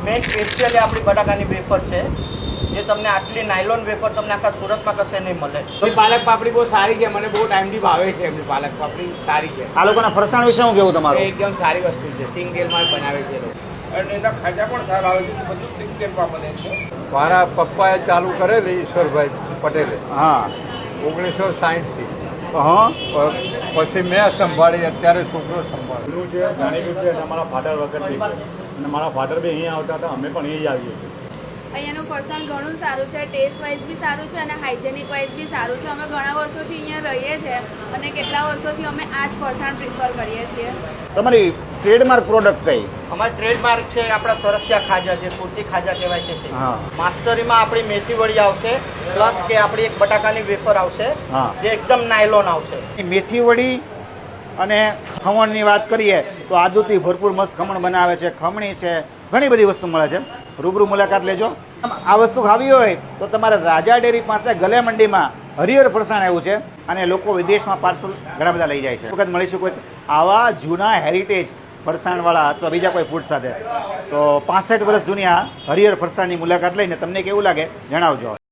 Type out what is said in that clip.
Main specially આપણી બટાકાની wafer છે, જે તમને આટલી નાયલોન વેફર તમને આખા સુરતમાં કશે નહીં મળે. પાલક પાપડી બહુ સારી છે, મને બહુ ટાઈમથી ભાવે છે. એમની પાલક પાપડી સારી છે. આ લોકોના ફરસાણ વિશે શું કેવું તમારું? એકદમ સારી વસ્તુ છે, સિંગ તેલમાં બનાવે છે લોકો, અને એના ખાજા પણ સારા આવે છે, બધું સિંગ તેલમાં બને છે. મારા પપ્પાએ ચાલુ કરેલી ઈશ્વરભાઈ પટેલે, હા 1960થી. હા પછી મેં સંભાળી, અત્યારે છોકરો સંભાળ્યો છે, જાણીતું છે. અને અમારા ફાધર વખતથી છે, અને મારા ફાધર બી અહીંયા આવતા હતા, અમે પણ અહીં આવીએ છીએ. અહીંયાનું ફરસાણ ઘણું સારું છે, ટેસ્ટ વાઇઝ બી સારું છે અને હાઇજેનિક વાઇઝ બી સારું છે. અમે ઘણા વર્ષોથી અહીંયા રહીએ છીએ અને કેટલા વર્ષોથી અમે આ જ ફરસાણ પ્રિફર કરીએ છીએ. તમારી ટ્રેડમાર્ક પ્રોડક્ટ કઈ? અમારી ટ્રેડમાર્ક છે આપણા સરસિયા ખાજા, જે સુરતી ખાજા કહેવાય છે. હા. માસ્ટરીમાં આપણી મેથી વડી આવશે, પ્લસ કે આપણી એક બટાકાની વેફર આવશે, હા. જે એકદમ નાયલોન આવશે. મેથી વડી અને ખમણની વાત કરીએ તો આદુથી ભરપૂર મસ્ત ખમણ બનાવે છે, ખમણી છે, ઘણી બધી વસ્તુ મળે છે. રૂબરૂ મુલાકાત લેજો. આ વસ્તુ ખાવી હોય તો તમારે રાજા ડેરી પાસે ગલે મંડીમાં હરિહર ફરસાણ આવ્યું છે, અને લોકો વિદેશમાં પાર્સલ ઘણા બધા લઈ જાય છે. વખત મળીશું કોઈ આવા જૂના હેરિટેજ ફરસાણવાળા અથવા બીજા કોઈ ફૂડ સાથે. તો 65 વર્ષ જૂની આ હરિહર ફરસાણની મુલાકાત લઈને તમને કેવું લાગે જણાવજો.